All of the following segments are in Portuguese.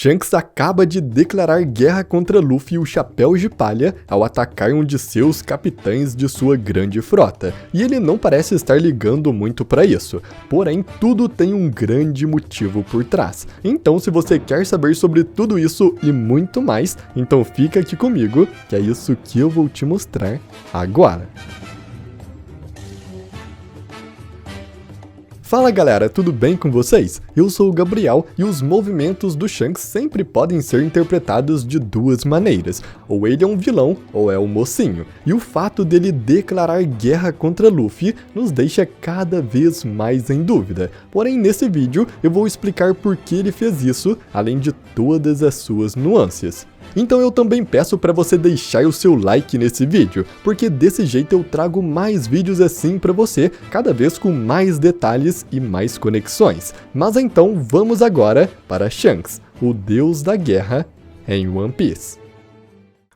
Shanks acaba de declarar guerra contra Luffy e o Chapéu de Palha ao atacar um de seus capitães de sua grande frota, e ele não parece estar ligando muito para isso, porém tudo tem um grande motivo por trás. Então se você quer saber sobre tudo isso e muito mais, então fica aqui comigo, que é isso que eu vou te mostrar agora. Fala galera, tudo bem com vocês? Eu sou o Gabriel e os movimentos do Shanks sempre podem ser interpretados de duas maneiras, ou ele é um vilão ou é um mocinho, e o fato dele declarar guerra contra Luffy nos deixa cada vez mais em dúvida. Porém nesse vídeo eu vou explicar por que ele fez isso, além de todas as suas nuances. Então eu também peço para você deixar o seu like nesse vídeo, porque desse jeito eu trago mais vídeos assim para você, cada vez com mais detalhes e mais conexões. Mas então vamos agora para Shanks, o deus da guerra em One Piece.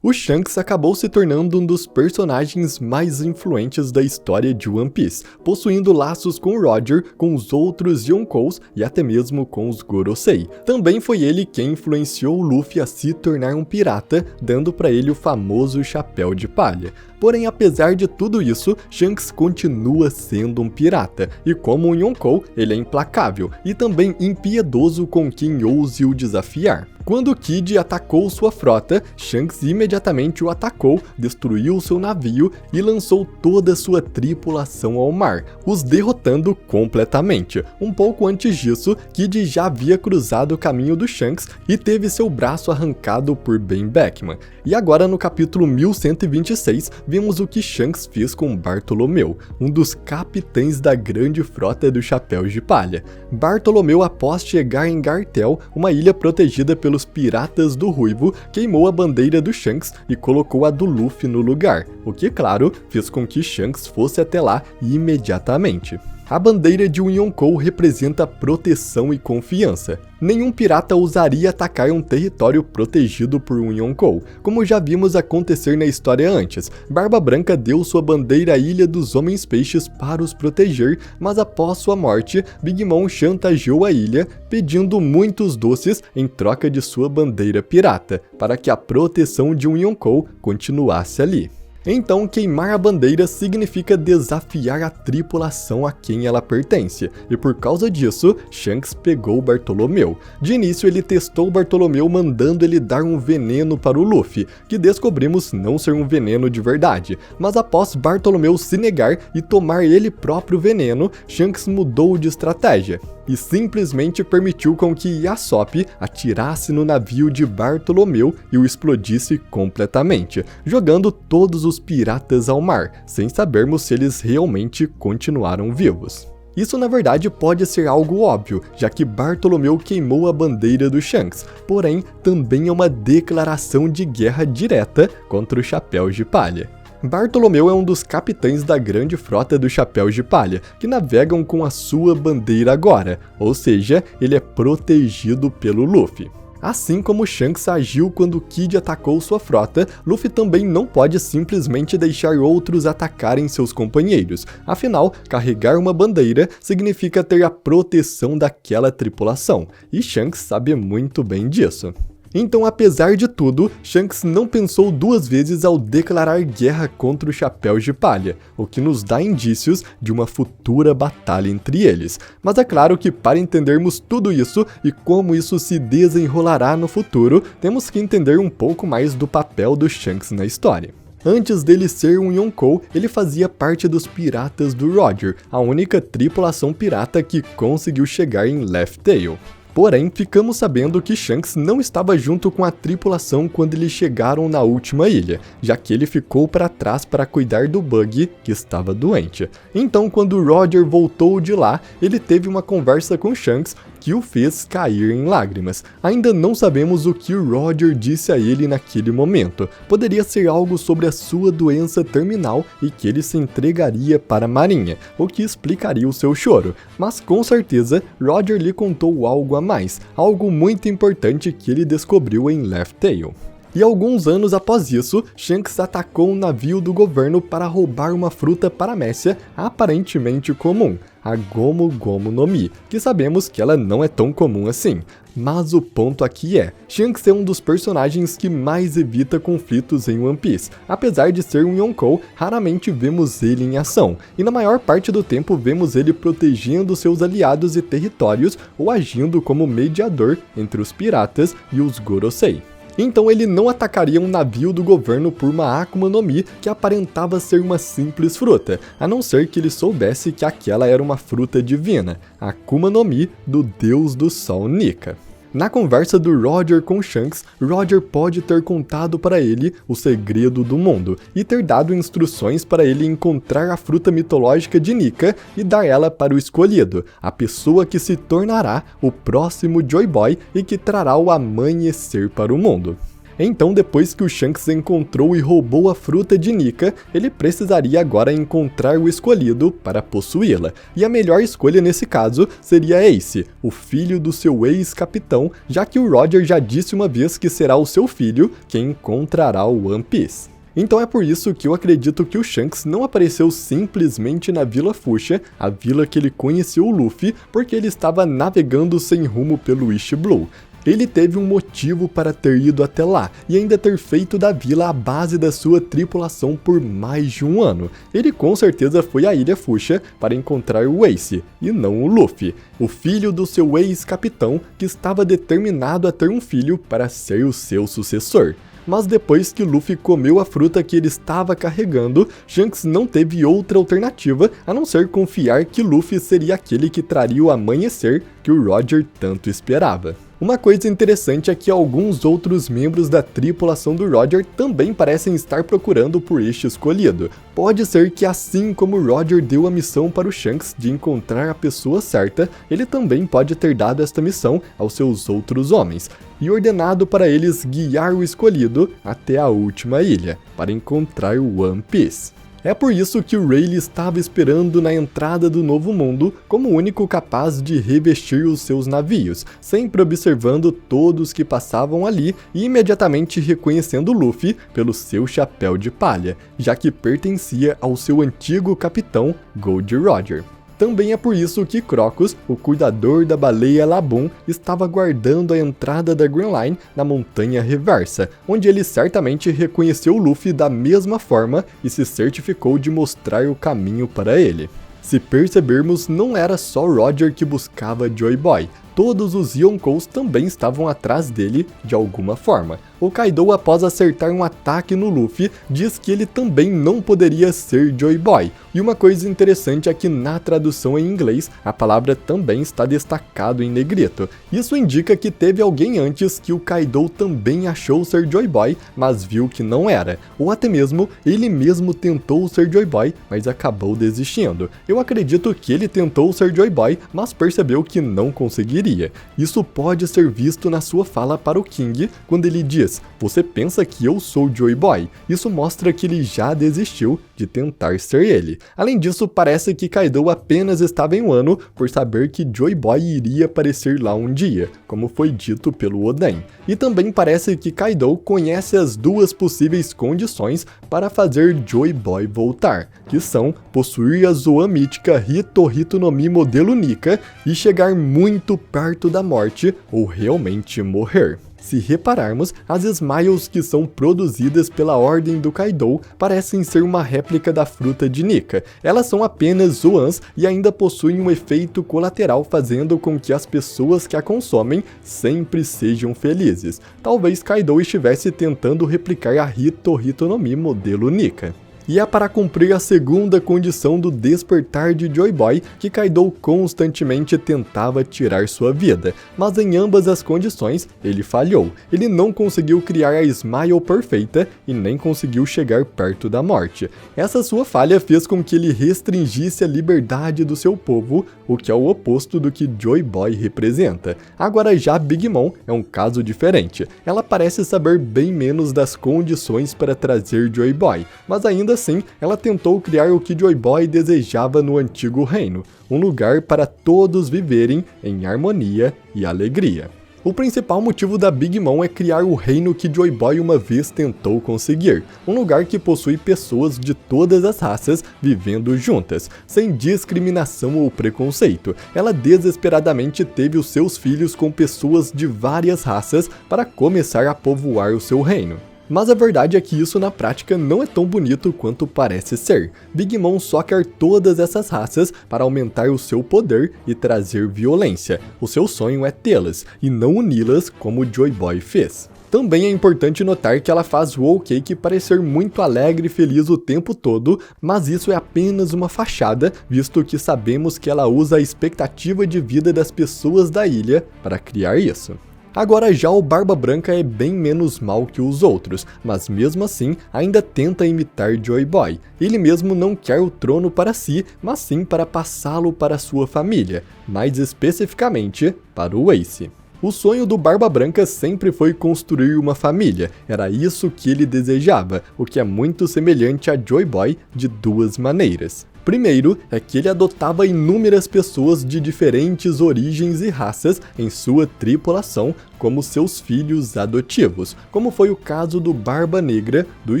O Shanks acabou se tornando um dos personagens mais influentes da história de One Piece, possuindo laços com o Roger, com os outros Yonkous e até mesmo com os Gorosei. Também foi ele quem influenciou o Luffy a se tornar um pirata, dando para ele o famoso Chapéu de Palha. Porém, apesar de tudo isso, Shanks continua sendo um pirata, e como um Yonkou, ele é implacável e também impiedoso com quem ouse o desafiar. Quando Kid atacou sua frota, Shanks imediatamente o atacou, destruiu seu navio e lançou toda sua tripulação ao mar, os derrotando completamente. Um pouco antes disso, Kid já havia cruzado o caminho do Shanks e teve seu braço arrancado por Ben Beckman. E agora no capítulo 1126, vemos o que Shanks fez com Bartolomeu, um dos capitães da grande frota do Chapéu de Palha. Bartolomeu, após chegar em Gartel, uma ilha protegida pelos piratas do Ruivo, queimou a bandeira do Shanks e colocou a do Luffy no lugar, o que, claro, fez com que Shanks fosse até lá imediatamente. A bandeira de um Yonkou representa proteção e confiança. Nenhum pirata ousaria atacar um território protegido por um Yonkou, como já vimos acontecer na história antes. Barba Branca deu sua bandeira à Ilha dos Homens-Peixes para os proteger, mas após sua morte, Big Mom chantageou a ilha, pedindo muitos doces em troca de sua bandeira pirata, para que a proteção de um Yonkou continuasse ali. Então, queimar a bandeira significa desafiar a tripulação a quem ela pertence, e por causa disso, Shanks pegou Bartolomeu. De início, ele testou Bartolomeu mandando ele dar um veneno para o Luffy, que descobrimos não ser um veneno de verdade, mas após Bartolomeu se negar e tomar ele próprio veneno, Shanks mudou de estratégia e simplesmente permitiu com que Yasop atirasse no navio de Bartolomeu e o explodisse completamente, jogando todos os piratas ao mar, sem sabermos se eles realmente continuaram vivos. Isso na verdade pode ser algo óbvio, já que Bartolomeu queimou a bandeira do Shanks, porém também é uma declaração de guerra direta contra os Chapéus de Palha. Bartolomeu é um dos capitães da grande frota do Chapéu de Palha, que navegam com a sua bandeira agora, ou seja, ele é protegido pelo Luffy. Assim como Shanks agiu quando Kid atacou sua frota, Luffy também não pode simplesmente deixar outros atacarem seus companheiros. Afinal, carregar uma bandeira significa ter a proteção daquela tripulação, e Shanks sabe muito bem disso. Então, apesar de tudo, Shanks não pensou duas vezes ao declarar guerra contra o Chapéu de Palha, o que nos dá indícios de uma futura batalha entre eles. Mas é claro que para entendermos tudo isso e como isso se desenrolará no futuro, temos que entender um pouco mais do papel do Shanks na história. Antes dele ser um Yonkou, ele fazia parte dos piratas do Roger, a única tripulação pirata que conseguiu chegar em Laugh Tale. Porém, ficamos sabendo que Shanks não estava junto com a tripulação quando eles chegaram na última ilha, já que ele ficou para trás para cuidar do Bug, que estava doente. Então, quando Roger voltou de lá, ele teve uma conversa com Shanks, que o fez cair em lágrimas. Ainda não sabemos o que o Roger disse a ele naquele momento. Poderia ser algo sobre a sua doença terminal e que ele se entregaria para a marinha, o que explicaria o seu choro. Mas com certeza, Roger lhe contou algo a mais, algo muito importante que ele descobriu em Laugh Tale. E alguns anos após isso, Shanks atacou um navio do governo para roubar uma fruta paramécia aparentemente comum, a Gomu Gomu no Mi, que sabemos que ela não é tão comum assim. Mas o ponto aqui é, Shanks é um dos personagens que mais evita conflitos em One Piece. Apesar de ser um Yonkou, raramente vemos ele em ação, e na maior parte do tempo vemos ele protegendo seus aliados e territórios ou agindo como mediador entre os piratas e os Gorosei. Então ele não atacaria um navio do governo por uma Akuma no Mi que aparentava ser uma simples fruta, a não ser que ele soubesse que aquela era uma fruta divina, a Akuma no Mi do deus do sol Nika. Na conversa do Roger com Shanks, Roger pode ter contado para ele o segredo do mundo e ter dado instruções para ele encontrar a fruta mitológica de Nika e dar ela para o escolhido, a pessoa que se tornará o próximo Joy Boy e que trará o amanhecer para o mundo. Então, depois que o Shanks encontrou e roubou a fruta de Nika, ele precisaria agora encontrar o escolhido para possuí-la. E a melhor escolha nesse caso seria Ace, o filho do seu ex-capitão, já que o Roger já disse uma vez que será o seu filho quem encontrará o One Piece. Então é por isso que eu acredito que o Shanks não apareceu simplesmente na Vila Fuchsia, a vila que ele conheceu o Luffy, porque ele estava navegando sem rumo pelo East Blue. Ele teve um motivo para ter ido até lá e ainda ter feito da vila a base da sua tripulação por mais de um ano. Ele com certeza foi à Ilha Fuchsia para encontrar o Ace, e não o Luffy, o filho do seu ex-capitão que estava determinado a ter um filho para ser o seu sucessor. Mas depois que Luffy comeu a fruta que ele estava carregando, Shanks não teve outra alternativa a não ser confiar que Luffy seria aquele que traria o amanhecer que o Roger tanto esperava. Uma coisa interessante é que alguns outros membros da tripulação do Roger também parecem estar procurando por este escolhido. Pode ser que assim como o Roger deu a missão para o Shanks de encontrar a pessoa certa, ele também pode ter dado esta missão aos seus outros homens, e ordenado para eles guiar o escolhido até a última ilha, para encontrar o One Piece. É por isso que o Rayleigh estava esperando na entrada do Novo Mundo como o único capaz de revestir os seus navios, sempre observando todos que passavam ali e imediatamente reconhecendo Luffy pelo seu chapéu de palha, já que pertencia ao seu antigo capitão Gold Roger. Também é por isso que Crocus, o cuidador da baleia Laboon, estava guardando a entrada da Grand Line na Montanha Reversa, onde ele certamente reconheceu Luffy da mesma forma e se certificou de mostrar o caminho para ele. Se percebermos, não era só Roger que buscava Joy Boy, todos os Yonkous também estavam atrás dele de alguma forma. O Kaido, após acertar um ataque no Luffy, diz que ele também não poderia ser Joy Boy. E uma coisa interessante é que na tradução em inglês, a palavra também está destacado em negrito. Isso indica que teve alguém antes que o Kaido também achou ser Joy Boy, mas viu que não era. Ou até mesmo, ele mesmo tentou ser Joy Boy, mas acabou desistindo. Eu acredito que ele tentou ser Joy Boy, mas percebeu que não conseguiria. Isso pode ser visto na sua fala para o King, quando ele diz: "Você pensa que eu sou Joy Boy?" Isso mostra que ele já desistiu de tentar ser ele. Além disso, parece que Kaido apenas estava em Wano por saber que Joy Boy iria aparecer lá um dia, como foi dito pelo Oden. E também parece que Kaido conhece as duas possíveis condições para fazer Joy Boy voltar, que são possuir a Zoan mítica Hito Hito no Mi modelo Nika e chegar muito perto da morte ou realmente morrer. Se repararmos, as Smiles que são produzidas pela Ordem do Kaido parecem ser uma réplica da fruta de Nika. Elas são apenas Zoans e ainda possuem um efeito colateral fazendo com que as pessoas que a consomem sempre sejam felizes. Talvez Kaido estivesse tentando replicar a Hito Hito no Mi modelo Nika. E é para cumprir a segunda condição do despertar de Joy Boy que Kaido constantemente tentava tirar sua vida, mas em ambas as condições ele falhou. Ele não conseguiu criar a Smile perfeita e nem conseguiu chegar perto da morte. Essa sua falha fez com que ele restringisse a liberdade do seu povo, o que é o oposto do que Joy Boy representa. Agora já Big Mom é um caso diferente. Ela parece saber bem menos das condições para trazer Joy Boy, mas ainda assim, ela tentou criar o que Joy Boy desejava no antigo reino, um lugar para todos viverem em harmonia e alegria. O principal motivo da Big Mom é criar o reino que Joy Boy uma vez tentou conseguir, um lugar que possui pessoas de todas as raças vivendo juntas, sem discriminação ou preconceito. Ela desesperadamente teve os seus filhos com pessoas de várias raças para começar a povoar o seu reino. Mas a verdade é que isso na prática não é tão bonito quanto parece ser. Big Mom só quer todas essas raças para aumentar o seu poder e trazer violência. O seu sonho é tê-las, e não uni-las como Joy Boy fez. Também é importante notar que ela faz Whole Cake parecer muito alegre e feliz o tempo todo, mas isso é apenas uma fachada, visto que sabemos que ela usa a expectativa de vida das pessoas da ilha para criar isso. Agora já o Barba Branca é bem menos mal que os outros, mas mesmo assim ainda tenta imitar Joy Boy. Ele mesmo não quer o trono para si, mas sim para passá-lo para sua família, mais especificamente para o Ace. O sonho do Barba Branca sempre foi construir uma família, era isso que ele desejava, o que é muito semelhante a Joy Boy de duas maneiras. Primeiro, é que ele adotava inúmeras pessoas de diferentes origens e raças em sua tripulação como seus filhos adotivos, como foi o caso do Barba Negra, do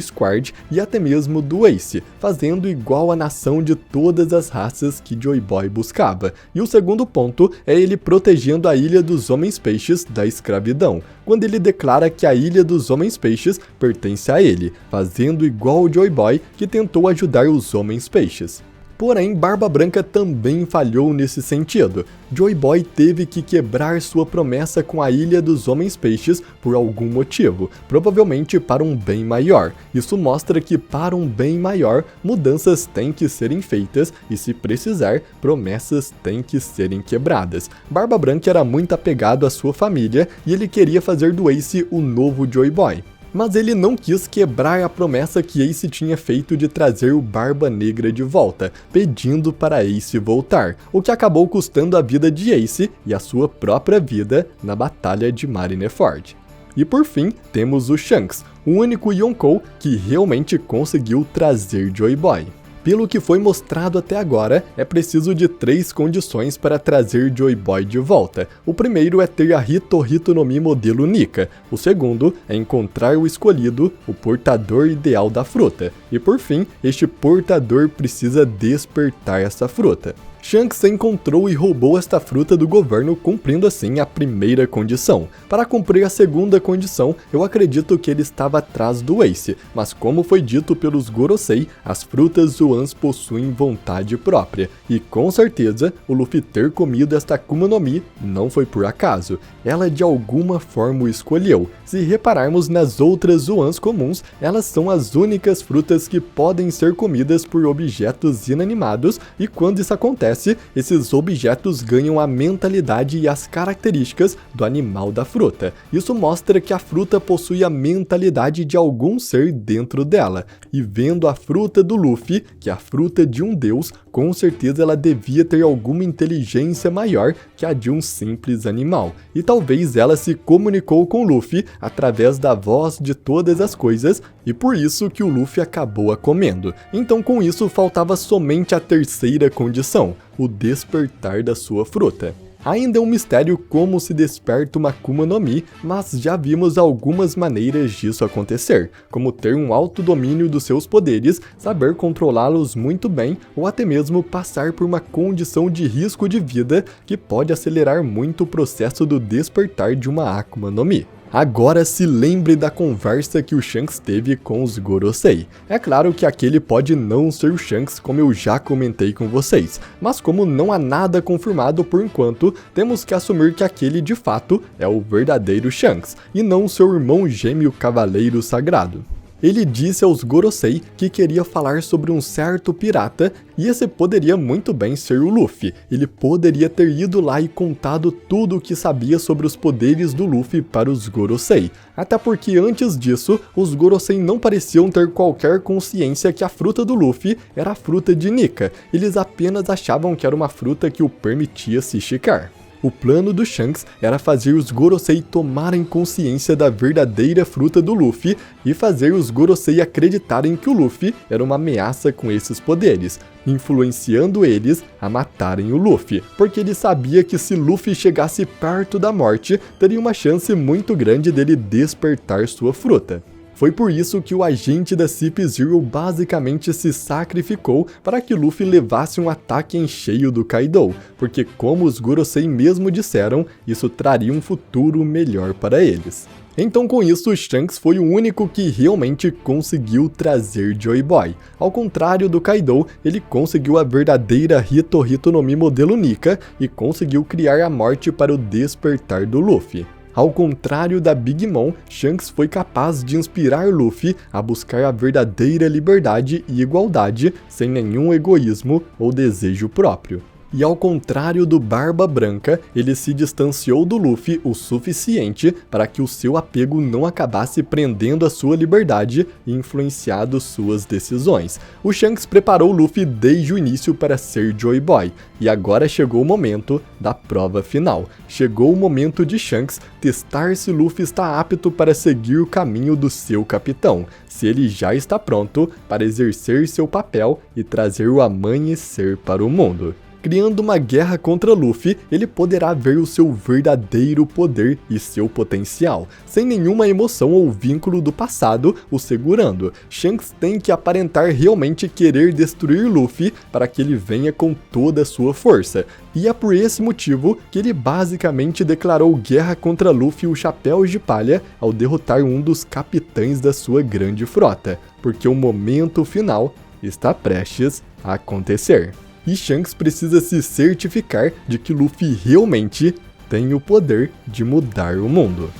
Squard e até mesmo do Ace, fazendo igual a nação de todas as raças que Joy Boy buscava. E o segundo ponto é ele protegendo a Ilha dos Homens-Peixes da escravidão, quando ele declara que a Ilha dos Homens-Peixes pertence a ele, fazendo igual o Joy Boy que tentou ajudar os Homens-Peixes. Porém, Barba Branca também falhou nesse sentido. Joy Boy teve que quebrar sua promessa com a Ilha dos Homens-Peixes por algum motivo, provavelmente para um bem maior. Isso mostra que para um bem maior, mudanças têm que serem feitas e, se precisar, promessas têm que serem quebradas. Barba Branca era muito apegado à sua família e ele queria fazer do Ace o novo Joy Boy. Mas ele não quis quebrar a promessa que Ace tinha feito de trazer o Barba Negra de volta, pedindo para Ace voltar, o que acabou custando a vida de Ace e a sua própria vida na Batalha de Marineford. E por fim, temos o Shanks, o único Yonkou que realmente conseguiu trazer Joy Boy. Pelo que foi mostrado até agora, é preciso de 3 condições para trazer Joy Boy de volta. O primeiro é ter a Hito Hito no Mi modelo Nika. O segundo é encontrar o escolhido, o portador ideal da fruta. E por fim, este portador precisa despertar essa fruta. Shanks encontrou e roubou esta fruta do governo, cumprindo assim a primeira condição. Para cumprir a segunda condição, eu acredito que ele estava atrás do Ace, mas como foi dito pelos Gorosei, as frutas Zoans possuem vontade própria, e com certeza o Luffy ter comido esta Akuma no Mi não foi por acaso, ela de alguma forma o escolheu. Se repararmos nas outras Zoans comuns, elas são as únicas frutas que podem ser comidas por objetos inanimados, e quando isso acontece, esses objetos ganham a mentalidade e as características do animal da fruta. Isso mostra que a fruta possui a mentalidade de algum ser dentro dela. E vendo a fruta do Luffy, que é a fruta de um deus, com certeza ela devia ter alguma inteligência maior que a de um simples animal. E talvez ela se comunicou com o Luffy através da voz de todas as coisas, e por isso que o Luffy acabou a comendo. Então com isso faltava somente a terceira condição, o despertar da sua fruta. Ainda é um mistério como se desperta uma Akuma no Mi, mas já vimos algumas maneiras disso acontecer, como ter um alto domínio dos seus poderes, saber controlá-los muito bem ou até mesmo passar por uma condição de risco de vida que pode acelerar muito o processo do despertar de uma Akuma no Mi. Agora se lembre da conversa que o Shanks teve com os Gorosei. É claro que aquele pode não ser o Shanks, como eu já comentei com vocês, mas como não há nada confirmado por enquanto, temos que assumir que aquele de fato é o verdadeiro Shanks, e não seu irmão gêmeo Cavaleiro Sagrado. Ele disse aos Gorosei que queria falar sobre um certo pirata, e esse poderia muito bem ser o Luffy. Ele poderia ter ido lá e contado tudo o que sabia sobre os poderes do Luffy para os Gorosei. Até porque antes disso, os Gorosei não pareciam ter qualquer consciência que a fruta do Luffy era a fruta de Nika. Eles apenas achavam que era uma fruta que o permitia se esticar. O plano do Shanks era fazer os Gorosei tomarem consciência da verdadeira fruta do Luffy e fazer os Gorosei acreditarem que o Luffy era uma ameaça com esses poderes, influenciando eles a matarem o Luffy, porque ele sabia que se Luffy chegasse perto da morte, teria uma chance muito grande dele despertar sua fruta. Foi por isso que o agente da Cip Zero basicamente se sacrificou para que Luffy levasse um ataque em cheio do Kaido, porque como os Gorosei mesmo disseram, isso traria um futuro melhor para eles. Então com isso, Shanks foi o único que realmente conseguiu trazer Joy Boy. Ao contrário do Kaido, ele conseguiu a verdadeira Hito Hito no Mi modelo Nika e conseguiu criar a morte para o despertar do Luffy. Ao contrário da Big Mom, Shanks foi capaz de inspirar Luffy a buscar a verdadeira liberdade e igualdade sem nenhum egoísmo ou desejo próprio. E ao contrário do Barba Branca, ele se distanciou do Luffy o suficiente para que o seu apego não acabasse prendendo a sua liberdade e influenciando suas decisões. O Shanks preparou Luffy desde o início para ser Joy Boy, e agora chegou o momento da prova final. Chegou o momento de Shanks testar se Luffy está apto para seguir o caminho do seu capitão, se ele já está pronto para exercer seu papel e trazer o amanhecer para o mundo. Criando uma guerra contra Luffy, ele poderá ver o seu verdadeiro poder e seu potencial, sem nenhuma emoção ou vínculo do passado o segurando. Shanks tem que aparentar realmente querer destruir Luffy para que ele venha com toda a sua força. E é por esse motivo que ele basicamente declarou guerra contra Luffy o Chapéu de Palha ao derrotar um dos capitães da sua grande frota, porque o momento final está prestes a acontecer. E Shanks precisa se certificar de que Luffy realmente tem o poder de mudar o mundo.